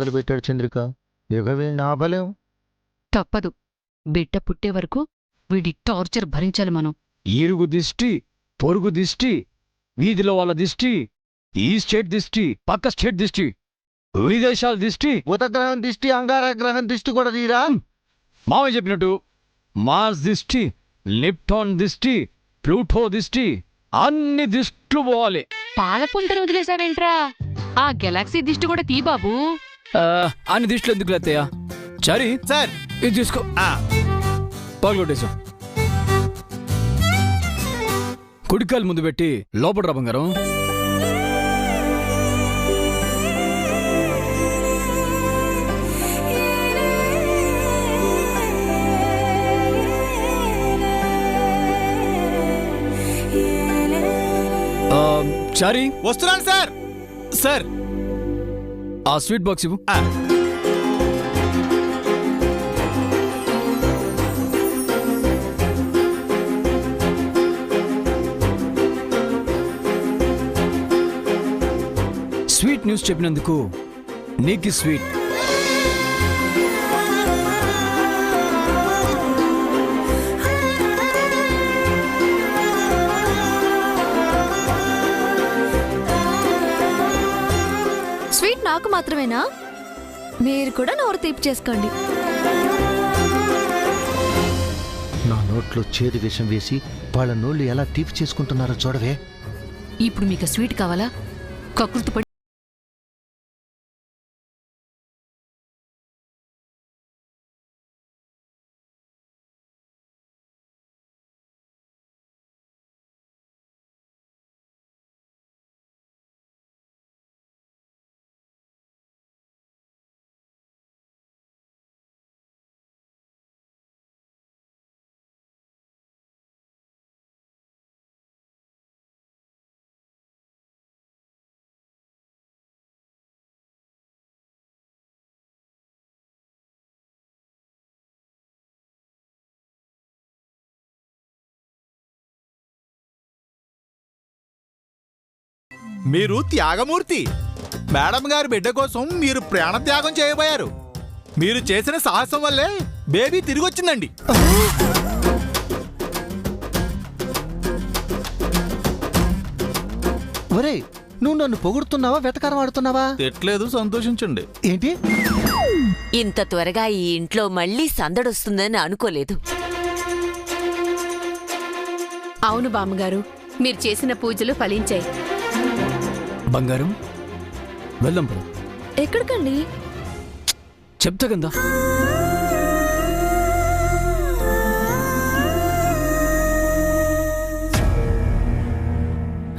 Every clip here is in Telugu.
మొదలుపెట్టాడు చంద్రిక. ఇక వీడిని ఆపలేం. తప్పదు. బిడ్డ పుట్టే వరకు వీడి టార్చర్ భరించాలి మనం. ఈరుగు దిష్టి, పొరుగు దిష్టి, వీధిలో వాళ్ళ దిష్టి, ఈ స్టేట్ దిష్టి, పక్క స్టేట్ దిష్టి, విదేశాల దిష్టి, బుధగ్రహం దిష్టి, అంగారగ్రహం దిష్టి కూడా తీరా. మామయ్య చెప్పినట్టు మార్స్ దిష్టి, లిప్టాన్ దిష్టి, ప్లూటో దిష్టి, అన్ని దిష్ట్లు పోవాలి. పాలపుంతను వదిలేశావేంట్రా? ఆ గెలాక్సీ దిష్టి కూడా తీ బాబూ. అన్ని దిష్టిలు ఎందుకు లేత్తయ్యా? చరి సార్ ఇది తీసుకో. పాల్గొట్టేశా. కుడికాయలు ముందు పెట్టి లోపల రా బంగారం. చారీ వస్తున్నాను సార్. సార్ ఆ స్వీట్ బాక్స్ ఇవ్వు. స్వీట్ న్యూస్ చెప్పినందుకు నీకు స్వీట్. స్వీట్ నాకు మాత్రమేనా? మీరు కూడా నోరు తీపి చేసుకోండి. నా నోట్లో చేదు విషం వేసి వాళ్ళ నోళ్ళు ఎలా తీపి చేసుకుంటున్నారో చూడవే. ఇప్పుడు మీకు స్వీట్ కావాలా? కకృతిపడి మీరు త్యాగమూర్తి. మేడం గారి బిడ్డ కోసం మీరు ప్రాణత్యాగం చేయబోయారు. మీరు చేసిన సాహసం వల్లే బేబీ తిరిగొచ్చిందండి. ఒరే, నువ్వు నన్ను పొగుడుతున్నావా, వెటకారం ఆడుతున్నావా? ఎట్లేదు, సంతోషించండి. ఏంటి? ఇంత త్వరగా ఈ ఇంట్లో మళ్ళీ సందడొస్తుందని అనుకోలేదు. అవును బామ్మగారు, మీరు చేసిన పూజలు ఫలించాయి. బంగారం వెళ్దాం పద. ఎక్కడికండి? చెప్తా కదా.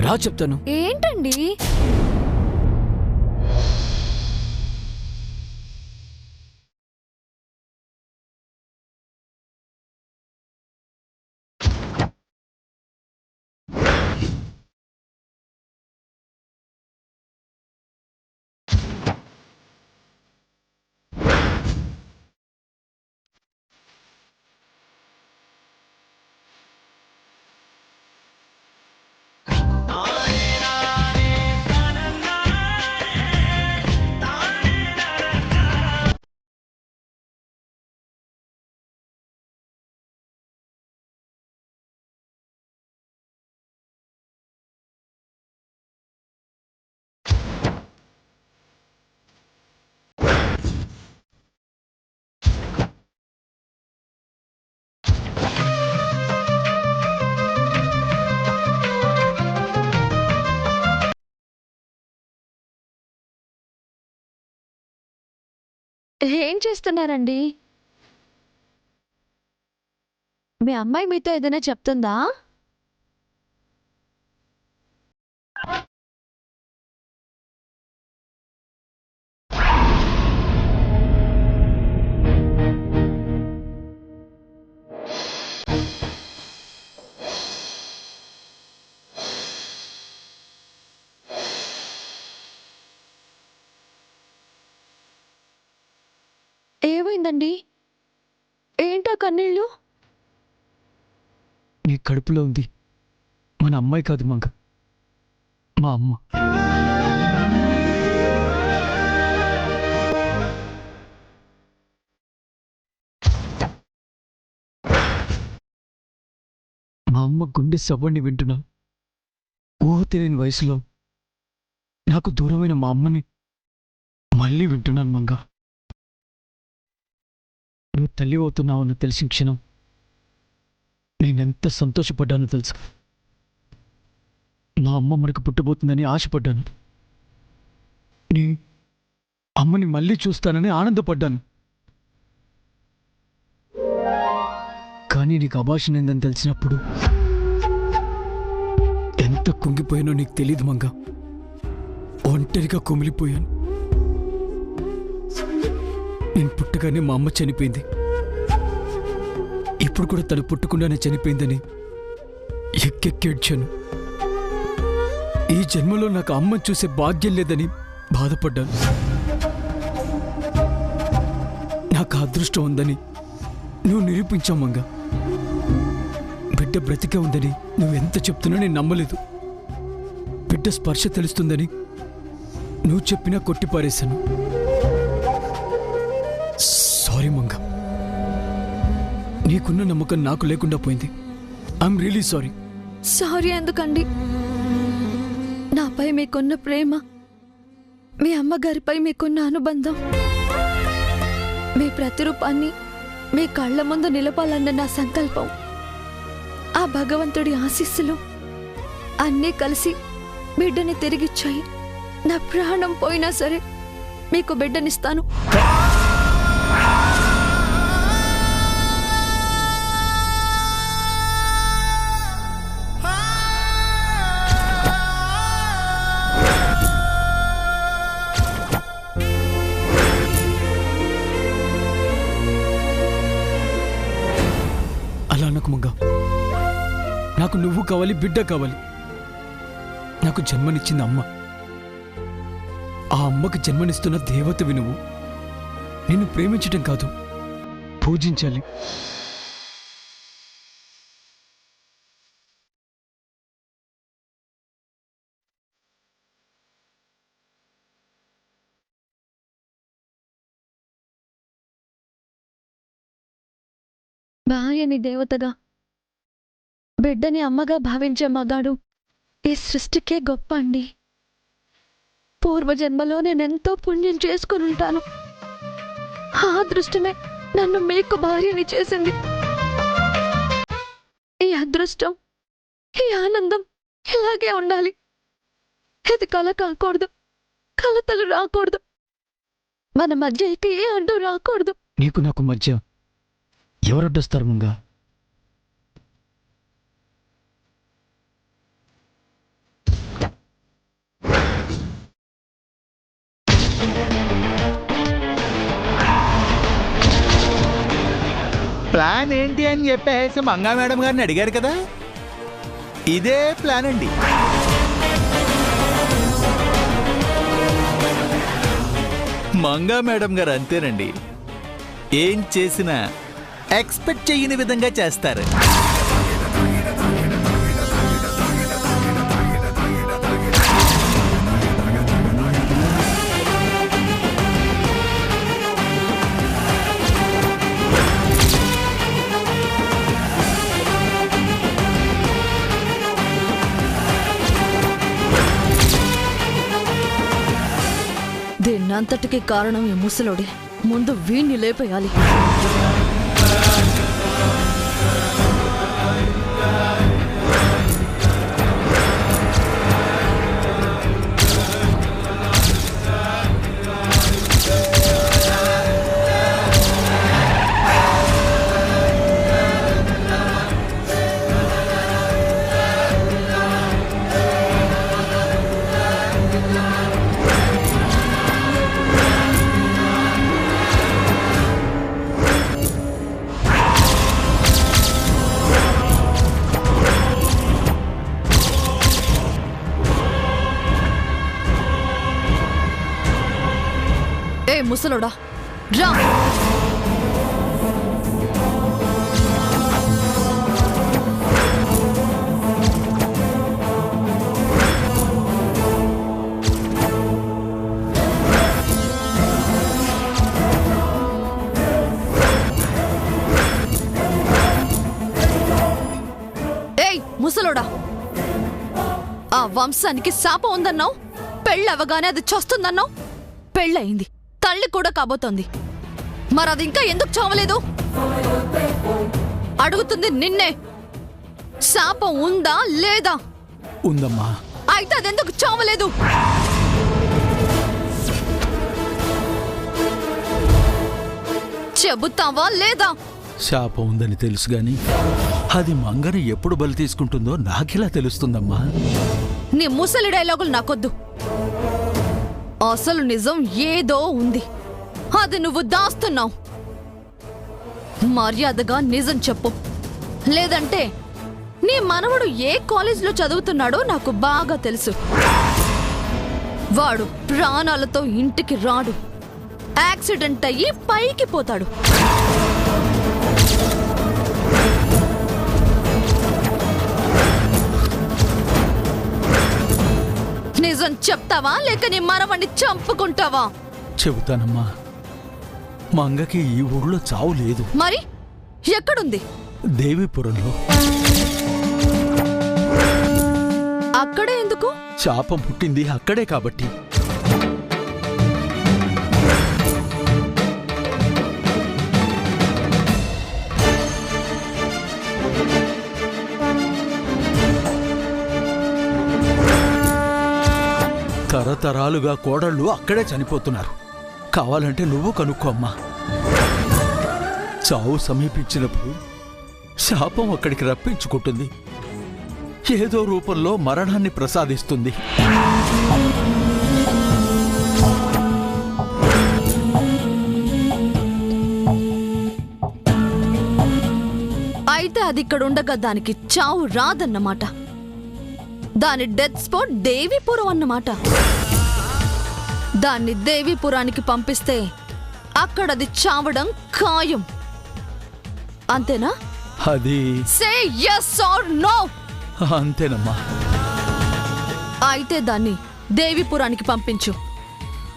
రా చెప్తాను. ఏంటండి? ఏం చేస్తున్నారండి? మీ అమ్మాయి మీతో ఏదైనా చెప్తుందా? ఏమైందండి? ఏంటా కన్నీళ్ళు? నీ కడుపులో ఉంది మన అమ్మాయి కాదు మంగ, మా అమ్మ. మా అమ్మ గుండె సవ్వడిని వింటున్నా. ఊహ తెలియని వయసులో నాకు దూరమైన మా అమ్మని మళ్ళీ వింటున్నాను మంగా. నువ్వు తల్లి అవుతున్నావని తెలిసిన క్షణం నేనెంత సంతోషపడ్డానో తెలుసా. నా అమ్మ మనకు పుట్టబోతుందని ఆశపడ్డాను. నీ అమ్మని మళ్ళీ చూస్తానని ఆనందపడ్డాను. కానీ నీకు అభాషణ ఏందని తెలిసినప్పుడు ఎంత కుంగిపోయానో నీకు తెలీదు మంగా. ఒంటరిగా కుమిలిపోయాను. నేను పుట్టగానే మా అమ్మ చనిపోయింది. ఇప్పుడు కూడా తను పుట్టకుండానే చనిపోయిందని ఎక్కెక్కేడ్చాను. ఈ జన్మలో నాకు అమ్మని చూసే భాగ్యం లేదని బాధపడ్డాను. నాకు అదృష్టం ఉందని నువ్వు నిరూపించావు మంగా. బిడ్డ బ్రతికే ఉందని నువ్వెంత చెప్తున్నా నేను నమ్మలేదు. బిడ్డ స్పర్శ తెలుస్తుందని నువ్వు చెప్పినా కొట్టిపారేశాను. సారీ మంగా. నీకున్న నమ్మకం నాకు లేకుండా పోయింది. I'm really sorry. సారీ ఎందుకండి? నాపై మీకున్న ప్రేమ, మీ అమ్మగారిపై మీకున్న అనుబంధం, మీ ప్రతిరూపాన్ని మీ కళ్ళ ముందు నిలపాలన్న నా సంకల్పం, ఆ భగవంతుడి ఆశీస్సులు అన్నీ కలిసి బిడ్డని తిరిగిచ్చాయి. నా ప్రాణం పోయినా సరే మీకు బిడ్డనిస్తాను. అలా అనకు మంగా. నాకు నువ్వు కావాలి, బిడ్డ కావాలి. నాకు జన్మనిచ్చింది అమ్మ. ఆ అమ్మకి జన్మనిస్తున్న దేవతవి నువ్వు. నిన్ను ప్రేమించటం కాదు, పూజించాలి. భార్యని దేవతగా, బిడ్డని అమ్మగా భావించే మగాడు ఈ సృష్టికే గొప్ప అండి. పూర్వజన్మలో నేనెంతో పుణ్యం చేసుకుని ఉంటాను. ఆ అదృష్టమే నన్ను మీకు భార్యని చేసింది. ఈ అదృష్టం, ఈ ఆనందం ఇలాగే ఉండాలి. ఇది కల కాకూడదు, కలతలు రాకూడదు. మన మధ్య ఇక ఏ అడ్డు రాకూడదు. నీకు నాకు మధ్య ఎవరొడ్డొస్తారు మంగా? ప్లాన్ ఏంటి అని చెప్పేసి మంగా మేడం గారిని అడిగారు కదా, ఇదే ప్లాన్ అండి. మంగా మేడం గారు అంతేనండి, ఏం చేసినా ఎక్స్పెక్ట్ చేయని విధంగా చేస్తారు. దీన్నంతటికీ కారణం ఈ ముసలోడే. ముందు వీణ్ణి లేపేయాలి. ఏ ముసలోడా, రా. ఏ వంశానికి శాపం ఉందన్నావు, పెళ్ళవగానే అది చస్తుందన్నావు. పెళ్ళయింది, తల్లి కూడా కాబోతోంది. మరది ఇంకా ఎందుకు చావలేదు? అడుగుతుంది నిన్నే. శాపం ఉందా లేదా? ఉందమ్మా. అయితే అదెందుకు చావలేదు? చెబుతావా లేదా? శాపం ఉందని తెలుసు గాని అది మంగని ఎప్పుడు బలి తీసుకుంటుందో నాకెలా తెలుస్తుందమ్మా? నీ ముసలి డైలాగులు నాకొద్దు. అసలు నిజం ఏదో ఉంది, అది నువ్వు దాస్తున్నావు. మర్యాదగా నిజం చెప్పు, లేదంటే నీ మనవడు ఏ కాలేజీలో చదువుతున్నాడో నాకు బాగా తెలుసు. వాడు ప్రాణాలతో ఇంటికి రాడు, యాక్సిడెంట్ అయ్యి పైకి పోతాడు. నిజం చెప్తావా లేక నీ మనవణ్ణి చంపుకుంటావా? చెబుతానమ్మా. మంగకి ఈ ఊళ్ళో చావు లేదు. మరి ఎక్కడుంది? దేవీపురంలో. అక్కడే ఎందుకు? శాపం పుట్టింది అక్కడే కాబట్టి. తరతరాలుగా కోడళ్ళు అక్కడే చనిపోతున్నారు. కావాలంటే నువ్వు కనుక్కో అమ్మా. చావు సమీపించినప్పుడు శాపం అక్కడికి రప్పించుకుంటుంది, ఏదో రూపంలో మరణాన్ని ప్రసాదిస్తుంది. అయితే అది ఇక్కడ ఉండగా దానికి చావు రాదన్నమాట. దాని డెత్ స్పాట్ దేవీపురం అన్నమాట. దాన్ని దేవీపురానికి పంపిస్తే అక్కడది చావడం ఖాయం. అంతేనా? అది సే yes or no. అంతేనమ్మా. అయితే దాన్ని దేవీపురానికి పంపించు,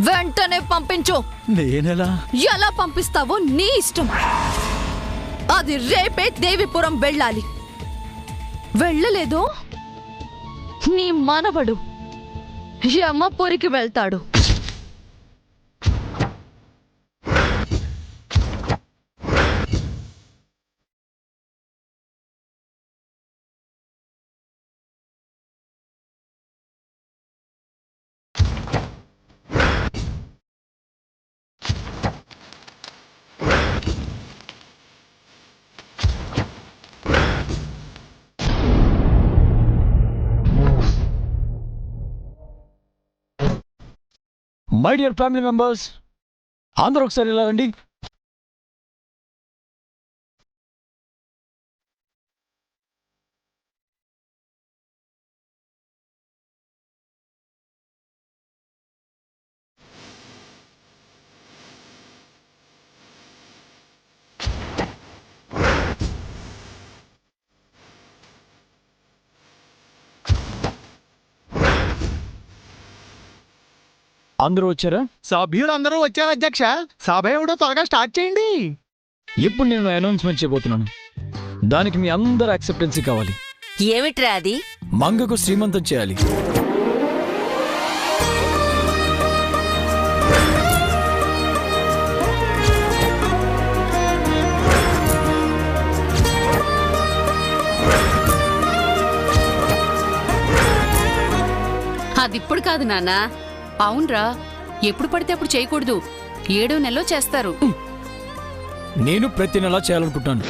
వెంటనే పంపించు. నేనెలా? ఎలా పంపిస్తావో నీ ఇష్టం. అది రేపే దేవీపురం వెళ్ళాలి. వెళ్ళలేదో నీ మనవడు యమపురికి వెళ్తాడు. మై డియర్ ఫ్యామిలీ మెంబర్స్, అందరూ ఒకసారి ఇలా రండి. అందరూ వచ్చారా? సభ్యులందరూ వచ్చారు అధ్యక్ష. సభ ఎవడో త్వరగా స్టార్ట్ చేయండి. ఇప్పుడు నేను అనౌన్స్మెంట్ చేయబోతున్నాను. దానికి మీ అందరు యాక్సెప్టెన్సీ కావాలి. ఏమిట్రా అది? మంగకు శ్రీమంతం చేయాలి. అదిప్పుడు కాదు నాన్న. అవునరా, ఎప్పుడు పడితే అప్పుడు చేయకూడదు. 7వ నెలలో చేస్తారు. నేను ప్రతి నెలా చేయాలనుకుంటాను.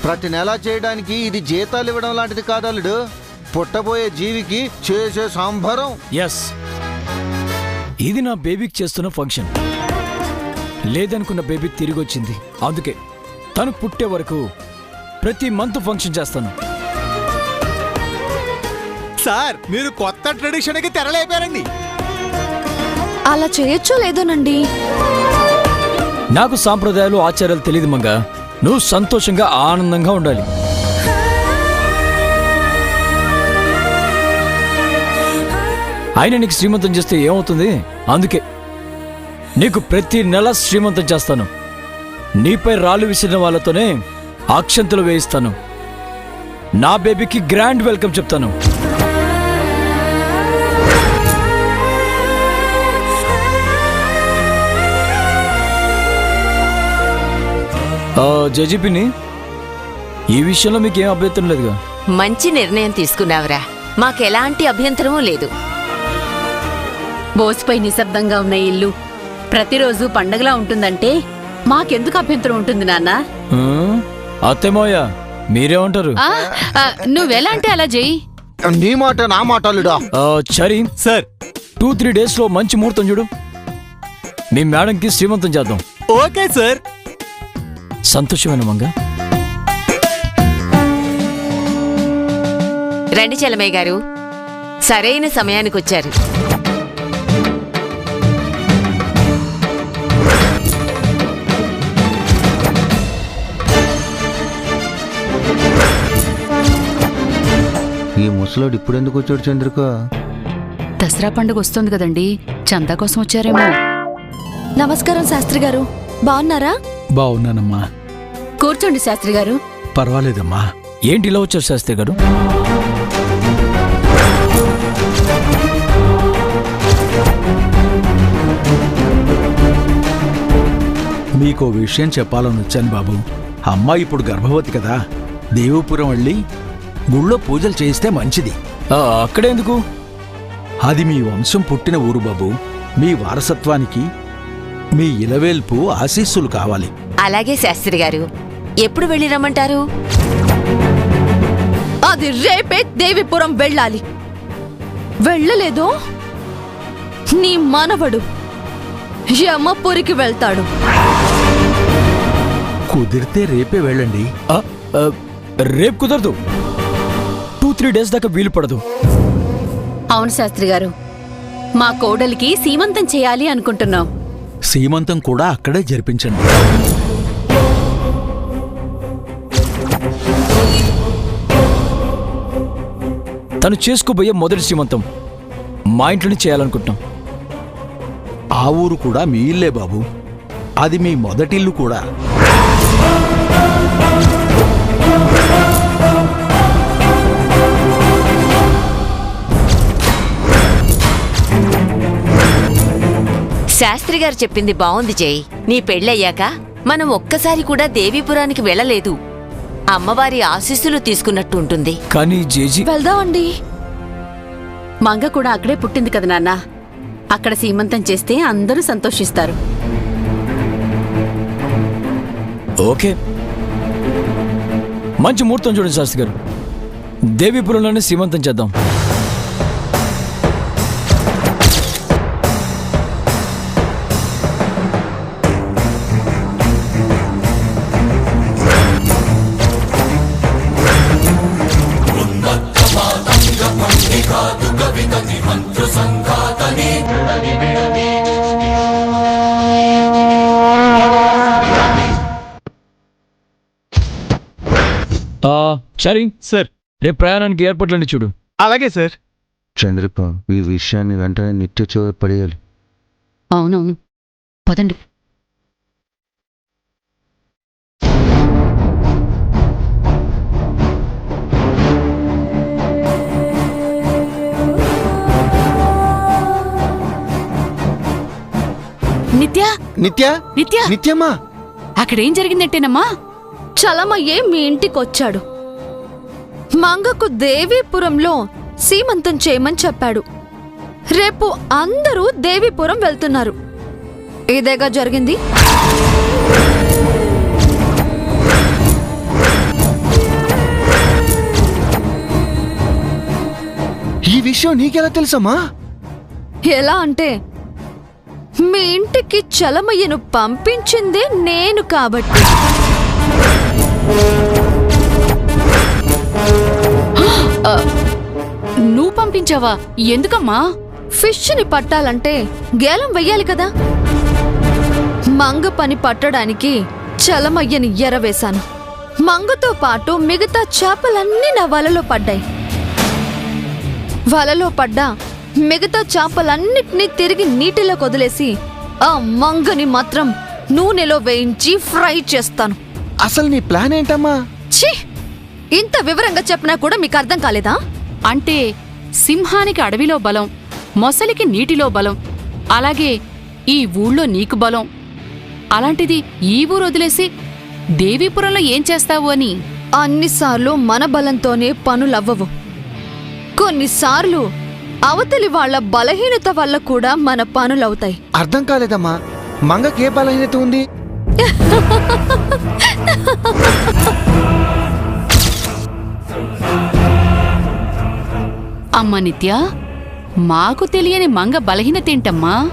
ప్రతి నెల చేయడానికి ఇది జీతాలు ఇవ్వడం లాంటిది కాదలుడు. పుట్టబోయే జీవికి చేసే సంబరం. ఎస్, ఇది నా బేబీకి చేస్తున్న ఫంక్షన్. లేదనుకున్న బేబీ తిరిగి వచ్చింది. అందుకే తను పుట్టే వరకు ప్రతి మంత్ ఫంక్షన్ చేస్తాను. సార్, మీరు కొత్త ట్రెడిషన్కి తెరలేపారండి. అలా చేయొచ్చో లేదోనండి. నాకు సాంప్రదాయాలు ఆచారాలు తెలియదు మంగ. నువ్వు సంతోషంగా ఆనందంగా ఉండాలి. ఆయన నీకు శ్రీమంతం చేస్తే ఏమవుతుంది? అందుకే నీకు ప్రతి నెల శ్రీమంతం చేస్తాను. నీపై రాళ్ళు విసిరిన వాళ్ళతోనే అక్షంతలు వేయిస్తాను. నా బేబీకి గ్రాండ్ వెల్కమ్ చెప్తాను. జేజీపీని ఈ విషయంలో మీకేం అభ్యంతరం లేదుగా? మంచి నిర్ణయం తీసుకున్నావురా. మాకెలాంటి అభ్యంతరమూ లేదు. బోసుపై నిశ్శబ్దంగా ఉన్న ఇల్లు ప్రతిరోజు పండగలా ఉంటుందంటే మాకెందుకు అభ్యంతరం ఉంటుంది నాన్న? అత్తేమోయ మీరేమంటారు? నువ్వెలా అంటే అలా చెయ్యి. నీ మాట నా మాట అల్లుడా. సరే సార్ 2-3 days లో మంచి ముహూర్తం చూడు. మీ మేడంకి శ్రీమంతం చేద్దాం. Okay sir. సంతోషమైన మంగ. రండి చలమయ్య గారు, సరైన సమయానికొచ్చారు. ఈ ముసలోడు ఇప్పుడెందుకు వచ్చాడు చంద్రిక? దసరా పండుగ వస్తుంది కదండి, చందా కోసం వచ్చారేమో. నమస్కారం శాస్త్రి గారు, బాగున్నారా? బావున్నానమ్మా. కూర్చోండి శాస్త్రి గారు. పర్వాలేదమ్మా. ఏంటి ఇలా వచ్చారు శాస్త్రి గారు? మీకో విషయం చెప్పాలని వచ్చాను బాబు. అమ్మ ఇప్పుడు గర్భవతి కదా, దేవపురం వెళ్ళి గుళ్ళో పూజలు చేయిస్తే మంచిది. అక్కడెందుకు? అది మీ వంశం పుట్టిన ఊరు బాబు. మీ వారసత్వానికి మీ ఇలవేల్పు ఆశీస్సులు కావాలి. అలాగే శాస్త్రి గారు, ఎప్పుడు వెళ్ళి రమ్మంటారు? అది రేపే దేవిపురం వెళ్ళాలి. వెళ్ళలేదో నీ మనవడు యమపురికి వెళ్తాడు. కుదిరితే రేపే వెళ్ళండి. రేపు కుదరదు. 2-3 days దాకా వీలు పడదు. అవును శాస్త్రి గారు, మా కోడలికి సీమంతం చేయాలి అనుకుంటున్నాం. సీమంతం కూడా అక్కడే జరిపించండి. తను చేసుకోబోయే మొదటి శ్రీమంతం మా ఇంట్లోనే చేయాలనుకుంటున్నాం. ఆ ఊరు కూడా మీ ఇల్లే బాబు. అది మీ మొదటిల్లు కూడా. శాస్త్రి గారు చెప్పింది బావుంది జై. నీ పెళ్ళయ్యాక మనం ఒక్కసారి కూడా దేవీపురానికి వెళ్ళలేదు. అమ్మవారి ఆశీస్సులు తీసుకున్నట్టు ఉంటుంది. కానీ జేజీ వెళ్దామండి. మంగ కూడా అక్కడే పుట్టింది కదా నాన్న. అక్కడ సీమంతం చేస్తే అందరూ సంతోషిస్తారు. ఓకే, మంచి ముహూర్తం చూడండి శాస్త్రి గారు. దేవీపురంలోనే సీమంతం చేద్దాం. సరే సార్. రేపు ప్రయాణానికి ఏర్పాట్లన్నీ చూడు. అలాగే సార్. చంద్రిక, ఈ విషయాన్ని వెంటనే నిత్య చెవి పడేయాలి. అవునవును, పదండి. నిత్య నిత్య నిత్య నిత్యమ్మా, అక్కడేం జరిగిందంటేనమ్మా? చలమయ్యే మీ ఇంటికొచ్చాడు. మంగకు దేవీపురంలో సీమంతం చేయమని చెప్పాడు. రేపు అందరూ దేవీపురం వెళ్తున్నారు. ఇదేగా జరిగింది. ఈ విషయం నీకెలా తెలుసమ్మా? ఎలా అంటే మీ ఇంటికి చలమయ్యను పంపించిందే నేను కాబట్టి. నువ్వు పంపించావా? ఎందుకమ్మా? ఫిష్ని పట్టాలంటే గేలం వెయ్యాలి కదా. మంగ పని పట్టడానికి చలమయ్యని ఎరవేశాను. మంగతో పాటు మిగతా చేపలన్నీ నా వలలో పడ్డాయి. వలలో పడ్డా మిగతా చేపలన్నిటినీ తిరిగి నీటిలో వదిలేసి ఆ మంగని మాత్రం నూనెలో వేయించి ఫ్రై చేస్తాను. అసలు నీ ప్లాన్ ఏంటమ్మా? ఛీ! ఇంత వివరంగా చెప్పినా కూడా మీకు అర్థం కాలేదా? అంటే సింహానికి అడవిలో బలం, మొసలికి నీటిలో బలం, అలాగే ఈ ఊళ్ళో నీకు బలం. అలాంటిది ఈ ఊరు వదిలేసి దేవీపురంలో ఏం చేస్తావు అని. అన్నిసార్లు మన బలంతోనే పనులవ్వవు. కొన్నిసార్లు అవతలి వాళ్ళ బలహీనత వల్ల కూడా మన పనులవుతాయి. అర్థం కాలేదమ్మా, మంగకి ఏ బలహీనత ఉంది? అమ్మ నిత్య, మాకు తెలియని మంగ బలహీనతేంటమ్మా?